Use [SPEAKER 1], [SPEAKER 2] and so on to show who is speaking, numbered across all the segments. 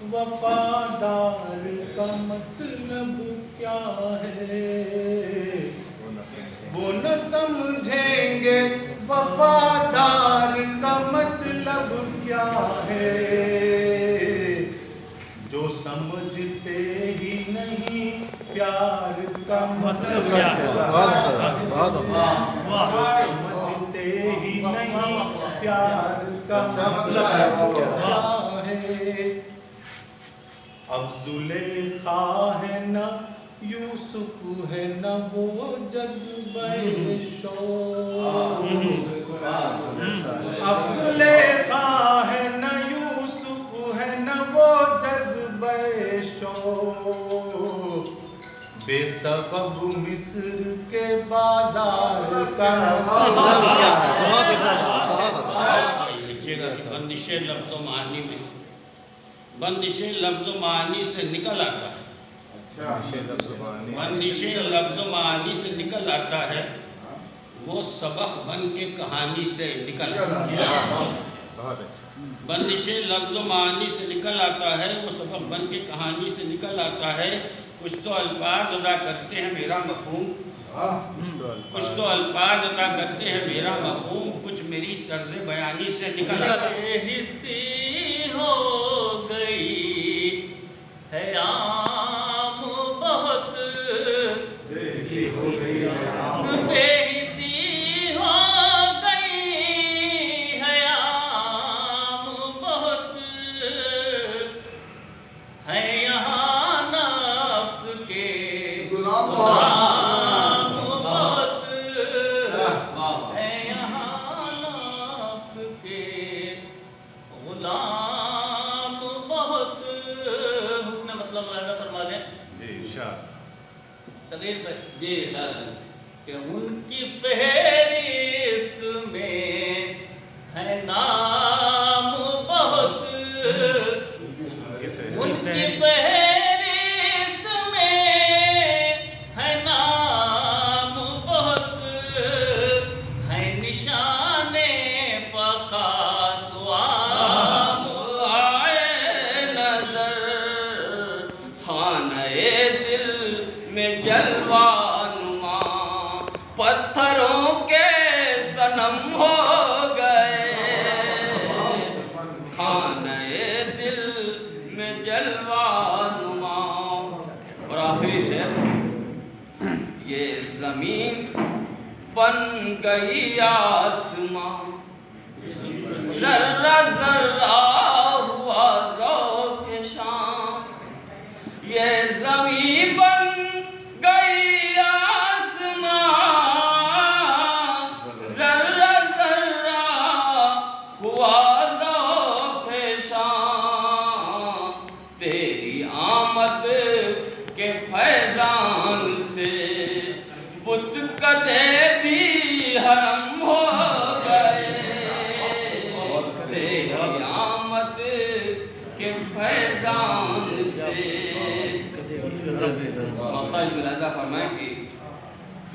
[SPEAKER 1] वफादार का मतलब क्या है, वो न समझेंगे वफादार का मतलब क्या है, जो समझते ही नहीं प्यार का मतलब क्या है, जो समझते ही नहीं प्यार का मतलब क्या है। अब जुलेखा है न यूसुफ है न वो जज्बे शौक, अब जुलेखा है न यूसुफ है न वो जज्बे शौक, बेसबब मिस्र के बाजार का
[SPEAKER 2] लिखिएगा कि बंदिशे लफ्ज़ों मानी में, बंदिशे लफ्ज़ों मानी से निकल आता है, बंदिशे लफ्ज़ों मानी से निकल आता है, वो सबक बन के कहानी से निकल आता है। बंदिशे लफ्ज़ों मानी से निकल आता है, वो सबक बन के कहानी से निकल आता है। कुछ तो अल्फाज अदा करते हैं मेरा मफ़हूम, कुछ तो अल्फाज अदा करते हैं मेरा मफ़हूम, कुछ मेरी तर्ज़ बयानी से निकल आता है।
[SPEAKER 3] बेहिस्सी हो गई है आम बहुत, बेहिस्सी हो गई है आम बहुत, है यहाँ नफ्स के गुलाम बहुत, है यहाँ नफ्स के गुलाम बहुत। हुस्न मतलब मुलादा फरमा लें सगीर पर जी कि उनकी फहरिस्त में है नाम बहुत, उनकी फहरिस्त में है नाम बहुत, है निशाने पखास वाम आए नजर, खाने दिल में जलवा नुमा, पत्थरों के सनम हो गए, खाने दिल में जलवा नुमा। और आखिरी शेर, ये जमीन बन गई आसमां, जर्रा जर्रा हुआ ज़ौक़ शाम, ये जमीन बन गई आसमां, जर्रा जर्रा हुआ ज़ौक़ शाम, तेरी आमद के फैज़ान से बुत कदे भी हरम हो गए, तेरी आमद के फैज़ान से। मौका मुलाज़ा फरमाएं कि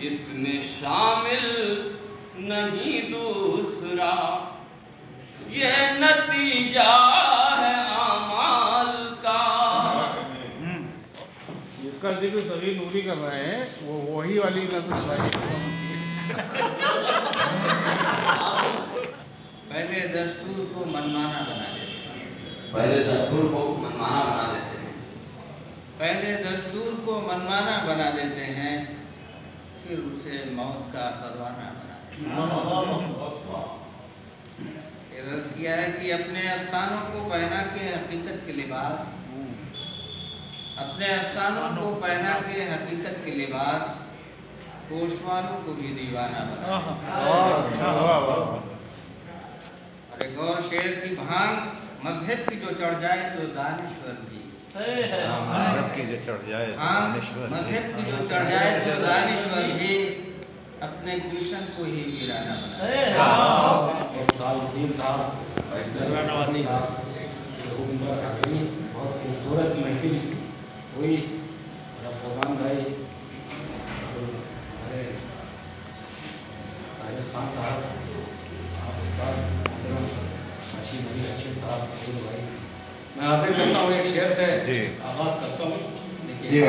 [SPEAKER 3] इसमें शामिल नहीं दूसरा, ये नतीजा है आमाल का।
[SPEAKER 4] इसका जिक्र सभी नूरी कर रहे हैं, वो वही वाली नजर
[SPEAKER 5] पहले दस्तूर को मनमाना बना देते हैं,
[SPEAKER 2] पहले दस्तूर को मनमाना बना देते हैं,
[SPEAKER 5] पहले दस्तूर को मनमाना बना देते हैं, फिर उसे मौत का परवाना बना देते हैं। ये रस किया है कि अपने अफसानों को पहना के हकीकत के लिबास, अपने अफसानों को पहना के हकीकत के लिबास, पोशवालों को भी दीवाना बना। और एक और शेर की भांग, मजहब की जो चढ़ जाए तो दानिश्वर भी,
[SPEAKER 4] मजहब की जो चढ़ जाए
[SPEAKER 5] हाँ मजहब की जो चढ़ जाए तो दानिश्वर भी अपने गुलशन को ही वीराना बना।
[SPEAKER 6] बहुत खूबसूरत महफिल हुई, रफ़ान भाई हमारे राजस्थान साहब, आप उस्ताद रशीद भाई, भाई मैं आते मैं करता हूँ एक शेर से
[SPEAKER 4] जी।
[SPEAKER 6] आगाज करता हूँ। देखिए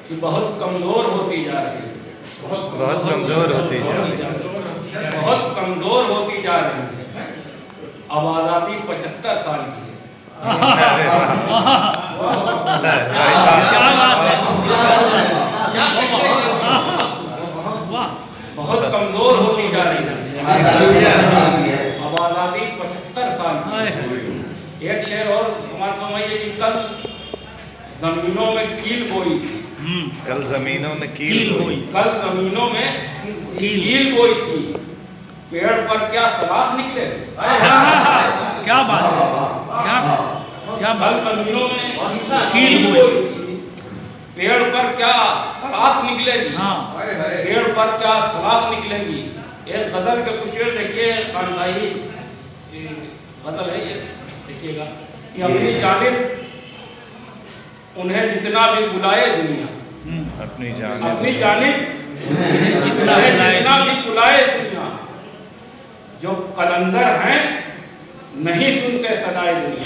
[SPEAKER 6] कि बहुत कमजोर होती जा रही है,
[SPEAKER 4] बहुत कमजोर होती जा रही है।
[SPEAKER 6] बहुत कमजोर होती जा रही है। अब आज़ादी 75 साल की है। बहुत कमजोर होती जा रही है। अब आज़ादी 75 साल की है। एक शेर और हमारे समझिए कि कल जमीनों में कील बोई थी।
[SPEAKER 4] कल जमीनों में कील बोई।
[SPEAKER 6] कल जमीनों में कील बोई थी, पेड़ पर क्या सलाख निकले।
[SPEAKER 3] क्या बात है, क्या
[SPEAKER 6] कल जमीनों में कील बोई थी, पेड़ पर क्या सलाख निकलेगी। पेड़ पर क्या सलाख निकलेगी। एक गजल के कुछ शेर देखिए खानदाई गजल है ये, देखिएगा कि अपनी जानिब उन्हें जितना भी बुलाए दुनिया,
[SPEAKER 4] अपनी
[SPEAKER 6] अपनी जानिब जितना भी बुलाए दुनिया, जो कलंदर हैं नहीं सुनते सदाए दुनिया।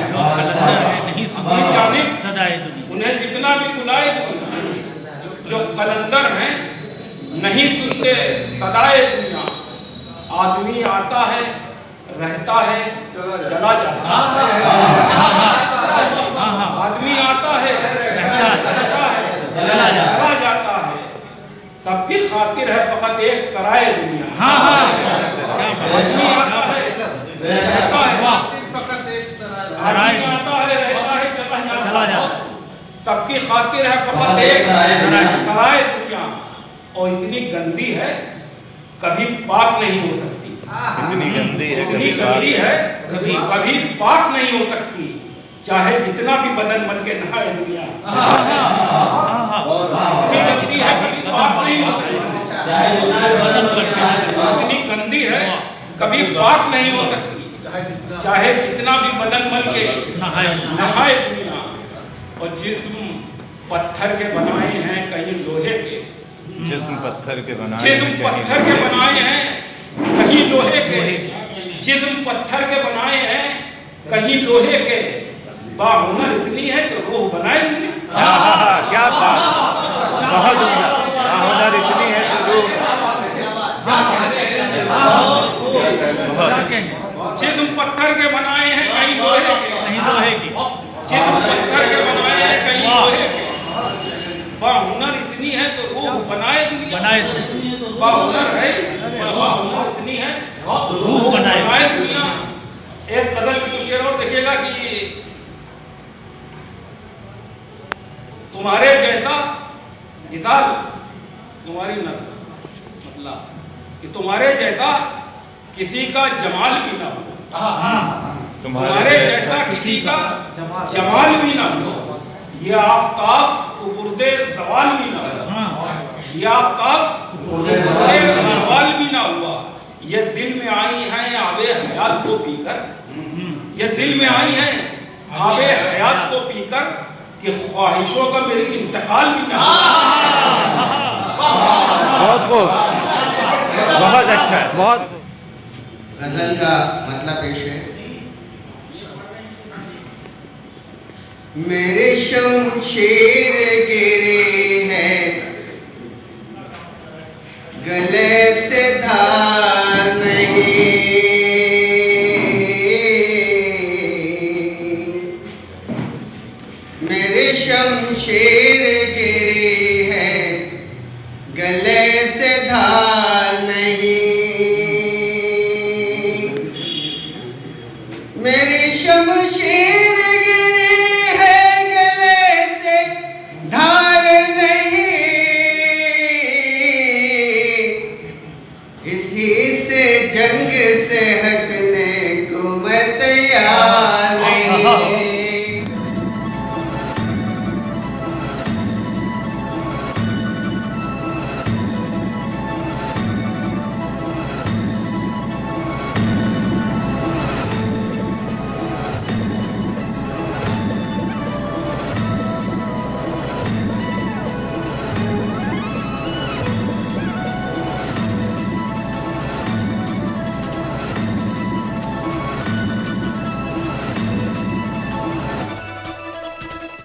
[SPEAKER 3] जो कलंदर है नहीं सुनते
[SPEAKER 6] जानिब
[SPEAKER 3] सदाए दुनिया।
[SPEAKER 6] उन्हें जितना भी बुलाए दुनिया, जो कलंदर हैं नहीं सुनते सदाए दुनिया। आदमी आता है, रहता है, चला जाता है। आदमी आता है, रहता है, चला जाता है। सबकी खातिर है फकत एक सराय दुनिया। आदमी आता है, रहता है, फकत एक सराय। आदमी आता है, रहता है, चला जाता है। सबकी खातिर है फकत एक सराय दुनिया। और इतनी गंदी है कभी पाक नहीं हो सकती।
[SPEAKER 4] इतनी गंदी है,
[SPEAKER 6] इतनी गंदी है कभी पाक नहीं हो सकती। चाहे जितना भी बदन मन के नहाए दुनिया। इतनी गंदी है कभी पाक नहीं हो सकती। इतनी गंदी है कभी पाक नहीं हो सकती। चाहे जितना भी बदन मन के नहाए दुनिया। और जिस्म पत्थर के बनाए हैं कहीं लोहे के।
[SPEAKER 4] जिस्म पत्थर के बनाए
[SPEAKER 6] जिस्म पत्थर के बनाए हैं कहीं लोहे के। जिस्म पत्थर के बनाए हैं कहीं लोहे के। बाहुनर इतनी है कि रूह बनाए दुनिया।
[SPEAKER 4] क्या बात, बहुत उम्दा। बाहुनर इतनी है तो रूह।
[SPEAKER 6] जिस्म पत्थर के बनाए हैं कहीं लोहे के। जिस्म पत्थर के बनाए हैं कहीं लोहे के। बाहुनर इतनी है तो रूह बनाए दुनिया। बाहुनर है, बाहुनर इतनी है रूह बनाए दुनिया। एक गजल की कुछ शेर और देखिएगा कि तुम्हारे जैसा मिसाल तुम्हारी नज़र, मतलब कि तुम्हारे जैसा किसी का जमाल भी ना हो। तुम्हारे जैसा किसी का जमाल भी ना हो। ये आफताब उबुर्दे सवाल भी ना हुआ। ये आफताब उबुर्दे सवाल भी ना हुआ। ये दिल में आई हैं आबे हयात को पीकर। ये दिल में आई हैं आबे हयात को पीकर कि ख्वाहिशों का मेरी इंतकाल भी ना हुआ।
[SPEAKER 4] बहुत खूब, बहुत अच्छा, बहुत।
[SPEAKER 5] गजल का मतलब पेश है। मेरे शमशेर गिरे हैं गले से धार नहीं। मेरे शमशेर गिरे हैं गले से धार नहीं। मेरी शमशेर जंग से